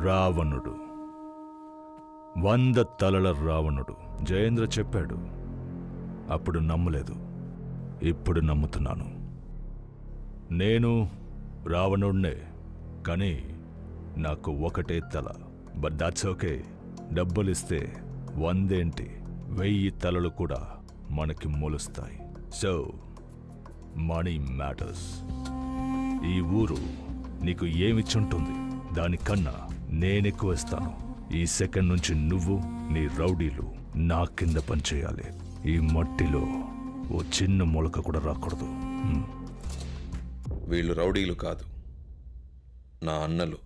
రావణుడు, 100 తలల రావణుడు. జయేంద్ర చెప్పాడు. అప్పుడు నమ్మలేదు, ఇప్పుడు నమ్ముతున్నాను. నేను రావణుడినే, కానీ నాకు ఒకటే తల. But that's okay. డబ్బులిస్తే 100 ఏంటి, 1000 తలలు కూడా మనకి మొలుస్తాయి. So money matters. ఈ ఊరు నీకు ఏమిచ్చుంటుంది, దానికన్నా నేనెక్కువ ఇస్తాను. ఈ సెకండ్ నుంచి నువ్వు, నీ రౌడీలు నా కింద పనిచేయాలి. ఈ మట్టిలో ఓ చిన్న మొలక కూడా రాకూడదు. వీళ్ళు రౌడీలు కాదు, నా అన్నలు.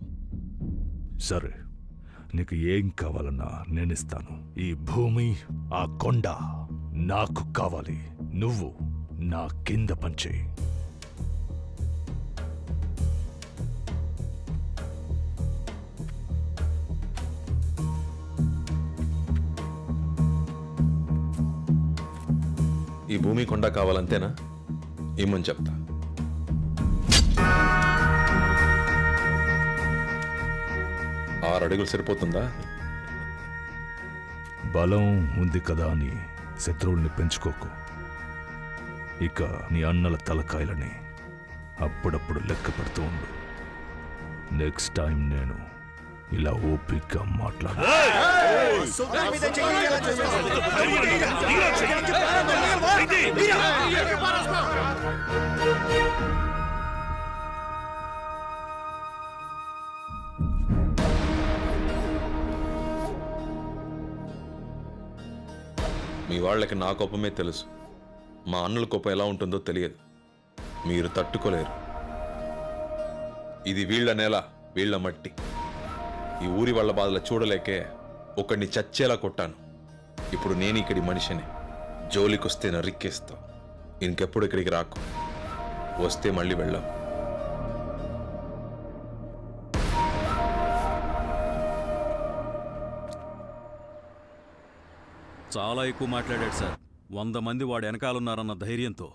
సరే, నీకు ఏం కావాలన్నా నేనిస్తాను. ఈ భూమి, ఆ కొండ నాకు కావాలి. నువ్వు నా కింద పనిచేయి. ఈ భూమి కొండ కావాలంతేనా? ఇమ్మని చెప్తా. ఆరు అడుగులు సరిపోతుందా? బలం ఉంది కదా అని శత్రువుల్ని పెంచుకోకు. ఇక నీ అన్నల తలకాయలని అప్పుడప్పుడు లెక్క పెడుతూ ఉండు. నెక్స్ట్ టైం నేను ఇలా ఓపిగ్గా మాట్లాడు. మీ వాళ్ళకి నా కోపమే తెలుసు, మా అన్నల కోపం ఎలా ఉంటుందో తెలియదు. మీరు తట్టుకోలేరు. ఇది వీళ్ళ నేల, వీళ్ళ మట్టి. ఈ ఊరి వాళ్ళ బాధలు చూడలేకే ఒకడిని చచ్చేలా కొట్టాను. ఇప్పుడు నేను ఇక్కడి మనిషిని. జోలికొస్తే నరిక్కేస్తా. ఇంకెప్పుడు ఇక్కడికి రాకు. వస్తే మళ్ళీ వెళ్ళాం. చాలా ఎక్కువ మాట్లాడాడు సార్. 100 మంది వాడు వెనకాలన్నారన్న ధైర్యంతో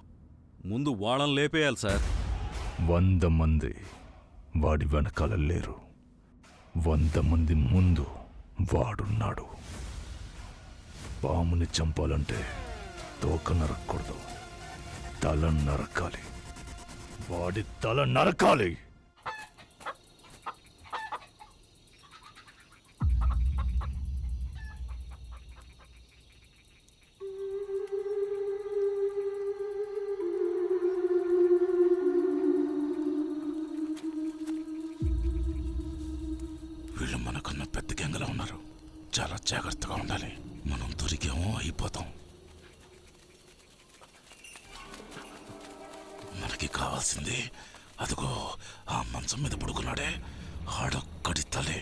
ముందు వాళ్ళని లేపేయాలి సార్. 100 మంది వాడి వెనకాల లేరు. 100 మంది ముందు వాడున్నాడు. పాముని చంపాలంటే తోక నరక్కూడదు, తల నరకాలి. వాడి తల నరకాలి. వీళ్ళు మనకన్నా పెద్ద గంగలా ఉన్నారు. చాలా జాగ్రత్తగా ఉండాలి. మనం దొరికేమో అయిపోతాం. మనకి కావాల్సింది అదిగో ఆ మంచం మీద పడుకున్నాడే, ఆడొక్కడి తలే.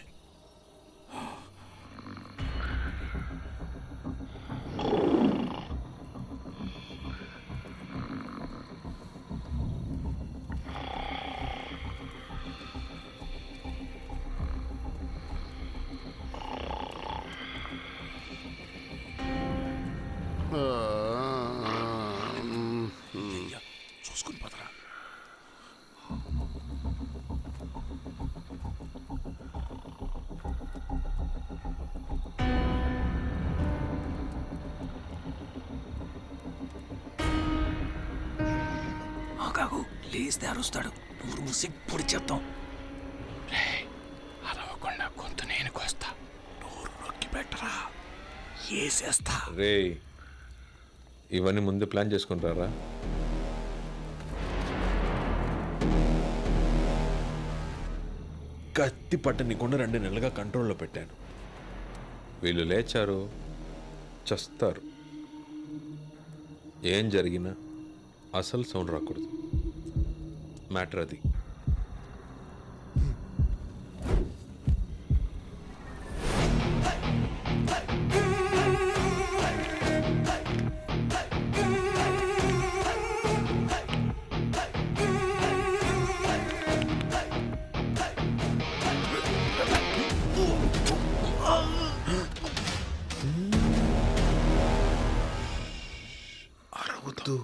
చూసుకుని పదరా. ఆగాగు, లేస్తే అరుస్తాడు. నువ్వు సిగ్గుడి చెప్తాం. అరవకుండా గొంతు నేను కోస్తా. నోరు నొక్కి పెట్టరా, ఏసేస్తా. రే, ఇవన్నీ ముందే ప్లాన్ చేసుకుంటారా? కత్తి పట్టనికుండా 2 నెలలుగా కంట్రోల్లో పెట్టాను. వీళ్ళు లేచారు, చస్తారు. ఏం జరిగినా అసలు సౌండ్ రాకూడదు. మ్యాటర్ అది. అరవద్దు.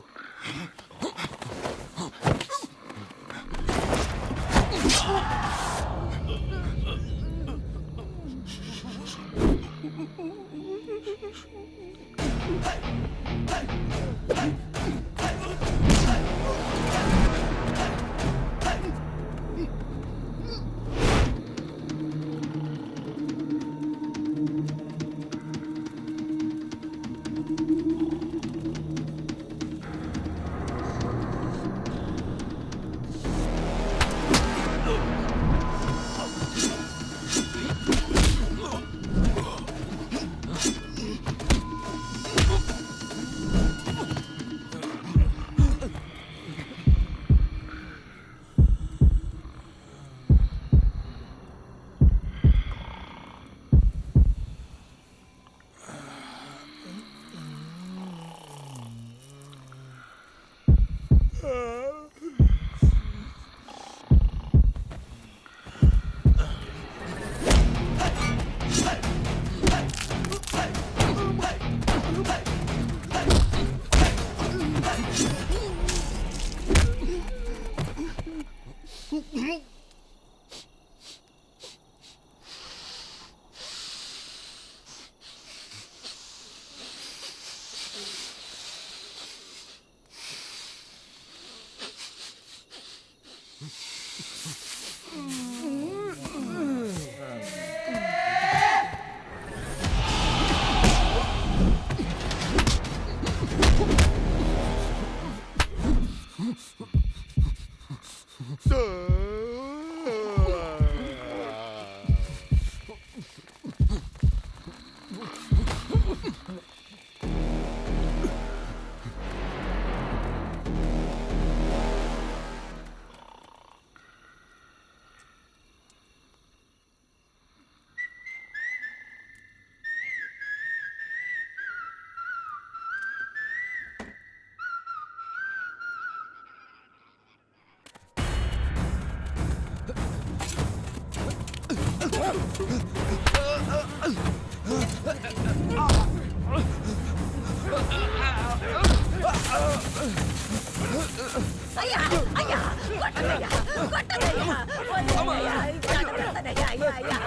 అయ్యా అయ్యా కొట్టదయ్యా కొట్టదయ్యా కొట్టదయ్యా అయ్యా అయ్యా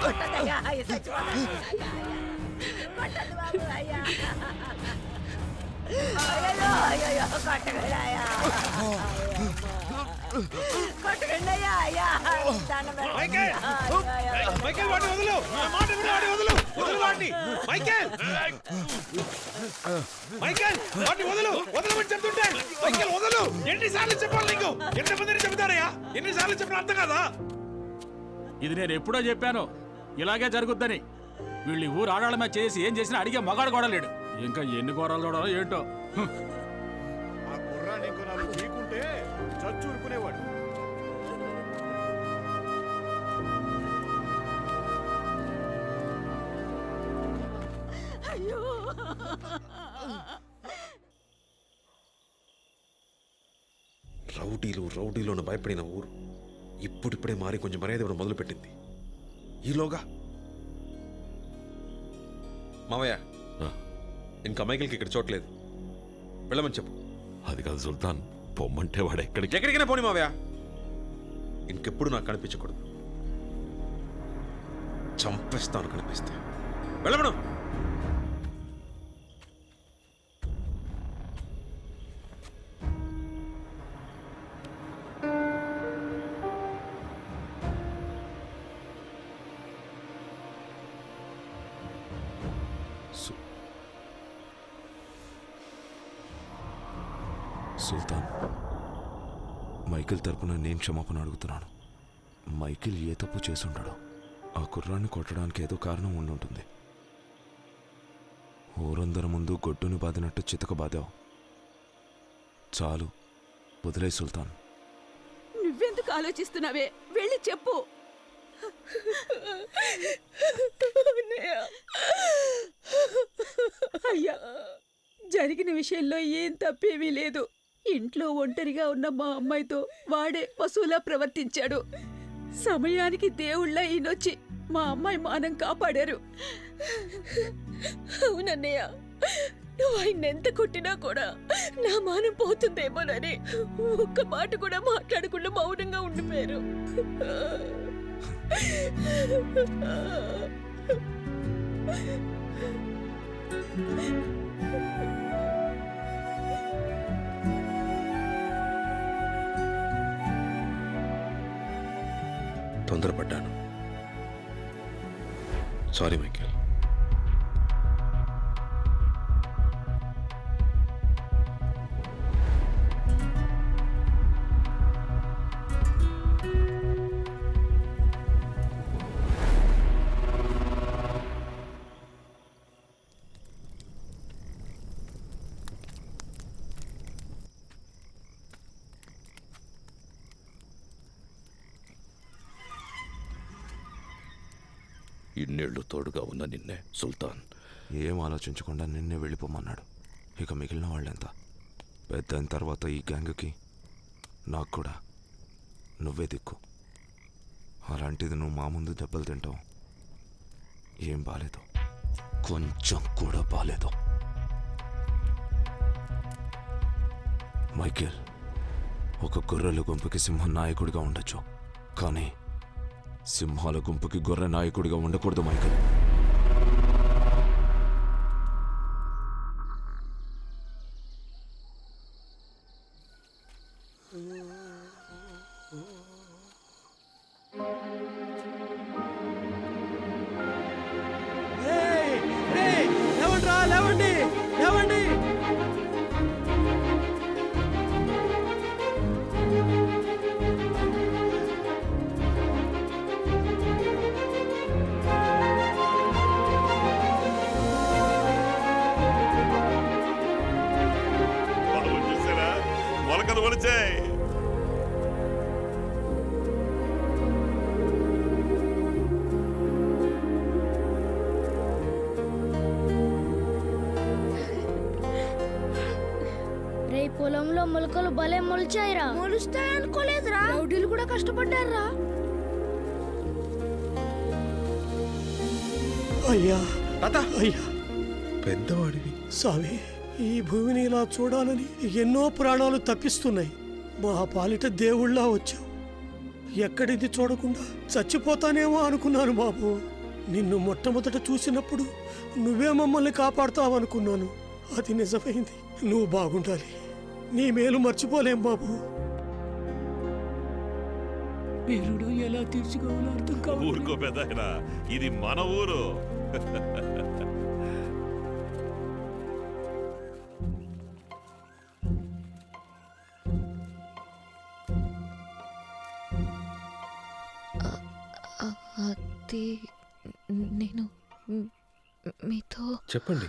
కొట్టదయ్యా అయ్యా కొట్టదు బాబు అయ్యా అయ్యో అయ్యో కొట్టగలయ్యా కొట్టగండయ్యా అయ్యా మైకేల్ మైకేల్ వాడిని వదులు నా మాట విను వాడిని వదులు వదులు వాడిని మైకేల్ మైకేల్ వాడిని వదులు వదలమని చెప్తుంటే మైకేల్ వదులు ఎన్నిసార్లు చెప్పాలి నీకు ఎంతమందిని చెబుతారయ్యా ఎన్నిసార్లు చెప్పిన అర్థం కాదా ఇది నేను ఎప్పుడో చెప్పాను ఇలాగే జరుగుద్దని వీళ్ళు ఈ ఊరు ఆడాళ్ళ మీద చేసి ఏం చేసినా అడిగే మగాడు కూడా లేడు ఇంకా ఎన్ని ఘోరాలు చూడాలో ఏంటో ఆ కుర్రాన్ని ఇంకో నాలుగు గీకుంటే చచ్చూరుకునేవాడు అయ్యో రౌడీలోను భయపడిన ఊరు ఇప్పుడిప్పుడే మారి కొంచెం మర్యాద ఇవ్వడం మొదలుపెట్టింది. ఈలోగా మామయ్య ఇంకా మైకిల్కి ఇక్కడ చోట్లేదు, వెళ్ళమని చెప్పు. అది కాదు సుల్తాన్, పొమ్మంటే వాడు ఎక్కడికైనా పోనీ మావయ్య, ఇంకెప్పుడు నాకు కనిపించకూడదు. చంపేస్తాను కనిపిస్తే. వెళ్ళమను. సుల్తాన్, మైకిల్ తరపున నేను క్షమాపణ అడుగుతున్నాను. మైకిల్ ఏ తప్పు చేసుంటాడో. ఆ కుర్రాన్ని కొట్టడానికి ఏదో కారణం ఉండుంటుంది. ఊరందరి ముందు గొడ్డుని బాదినట్టు చితక బాదావు. చాలు, వదిలే సుల్తాన్. నువ్వెందుకు ఆలోచిస్తున్నావే? వెళ్ళి చెప్పు. అయ్యా, జరిగిన విషయంలో ఏం తప్పేమీ లేదు. ఇంట్లో ఒంటరిగా ఉన్న మా అమ్మాయితో వాడే పశువులా ప్రవర్తించాడు. సమయానికి దేవుళ్ళ ఈయనొచ్చి మా అమ్మాయి మానం కాపాడారు. అవునన్నయ్య, నువ్వు ఆయన ఎంత కొట్టినా కూడా నా మానం పోతుందేమోనని ఒక్క మాట కూడా మాట్లాడకుండా మౌనంగా ఉండిపోయారు. తొందరపడ్డాను. Sorry Michael. ఇన్నేళ్లు తోడుగా ఉన్న నిన్నే సుల్తాన్ ఏం ఆలోచించకుండా నిన్నే వెళ్ళిపోమన్నాడు. ఇక మిగిలిన వాళ్ళెంత? పెద్దయిన తర్వాత ఈ గ్యాంగ్కి నాకు కూడా నువ్వే దిక్కు. అలాంటిది నువ్వు మా ముందు దెబ్బలు తింటావు. ఏం బాలేదు, కొంచెం కూడా బాలేదు. మైకేల్, ఒక గొర్రెల గుంపుకి సింహం నాయకుడిగా ఉండొచ్చు, కానీ సింహాల గుంపుకి గొర్రె నాయకుడిగా ఉండకూడదు మైకేల్. లేవండి లేవండి. చూసారా, మొలకలు మొలిచాయి. రే పొలంలో మొలకలు భలే మొలిచాయిరా. మొలుస్తాయనుకోలేదురా. రౌడీలు కూడా కష్టపడ్డారా. అయ్యా అయ్యా పెద్దవాడివి. స్వామి, ఈ భూమిని ఇలా చూడాలని ఎన్నో ప్రాణాలు తప్పిస్తున్నాయి. మా పాలిట దేవుళ్ళా వచ్చావు. ఎక్కడిది చూడకుండా చచ్చిపోతానేమో అనుకున్నాను బాబు. నిన్ను మొట్టమొదట చూసినప్పుడు నువ్వే మమ్మల్ని కాపాడుతావనుకున్నాను. అది నిజమైంది. నువ్వు బాగుండాలి. నీ మేలు మర్చిపోలేం బాబు. పేరుడు ఎలా తీర్చుకోవాలో అర్థం కాదు. ఊరుకో పెద్దాయనా, ఇది మన ఊరు. అది నేను మీతో చెప్పండి.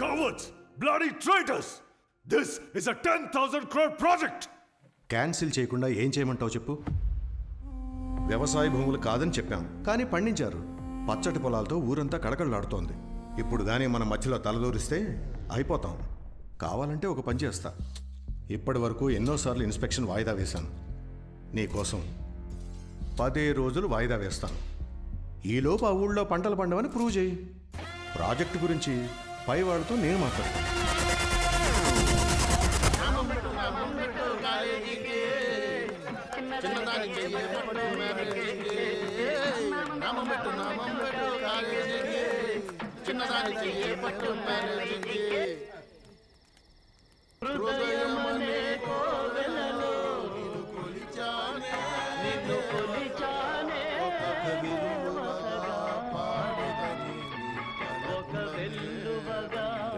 Cowards! Bloody traitors! This is a 10,000 crore project! Cancel చేయకుండా ఏం చేయమంటావు చెప్పు. వ్యవసాయ భూములు కాదని చెప్పాం, కానీ పండించారు. పచ్చటి పొలాలతో ఊరంతా కడకళ్ళాడుతోంది. ఇప్పుడు కానీ మన మధ్యలో తలదూరిస్తే అయిపోతాం. కావాలంటే ఒక పని చేస్తా. ఇప్పటి వరకు ఎన్నోసార్లు ఇన్స్పెక్షన్ వాయిదా వేశాను. నీకోసం 10 రోజులు వాయిదా వేస్తాను. ఈలోపు ఆ ఊళ్ళో పంటలు పండవని ప్రూవ్ చేయి. ప్రాజెక్టు గురించి పై వాళ్ళతో నేను మాట్లాడతాను.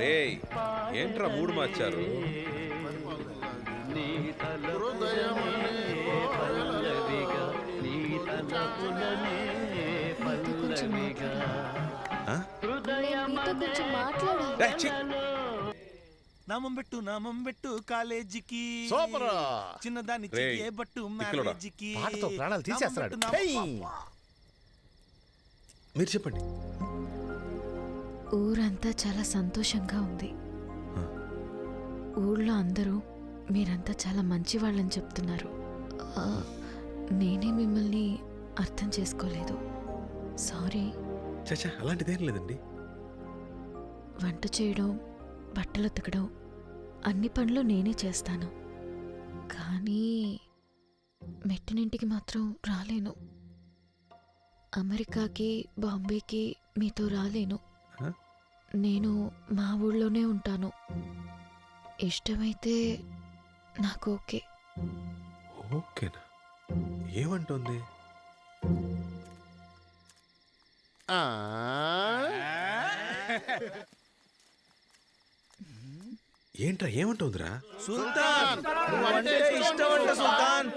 రేయ్, ఏంట్రా మూడు మార్చారు? నామం పెట్టు కాలేజీకి. చిన్నదాన్ని రేయ్, చేయబట్టు తిక్కలోడా. మ్యారేజీకి. పాటతో ప్రాణాలు తీసేస్తున్నాడు. మీరు చెప్పండి. ఊరంతా చాలా సంతోషంగా ఉంది. ఊళ్ళో అందరూ మీరంతా చాలా మంచి వాళ్ళని చెప్తున్నారు. నేనే మిమ్మల్ని అర్థం చేసుకోలేదు. సారీ. చచ్చా, అలాంటిదేం లేదండి. వంట చేయడం, బట్టలు ఉతకడం, అన్ని పనులు నేనే చేస్తాను. కానీ మెట్టినింటికి మాత్రం రాలేను. అమెరికాకి, బాంబేకి మీతో రాలేను. నేను మా ఊళ్ళోనే ఉంటాను. ఇష్టమైతే నాకు ఓకే. ఓకేనా? ఏమంటుంది? ఏంట్రా, ఏమంటుందిరా? సుల్తాన్, నువ్వంటే ఇష్టం అంట సుల్తాన్.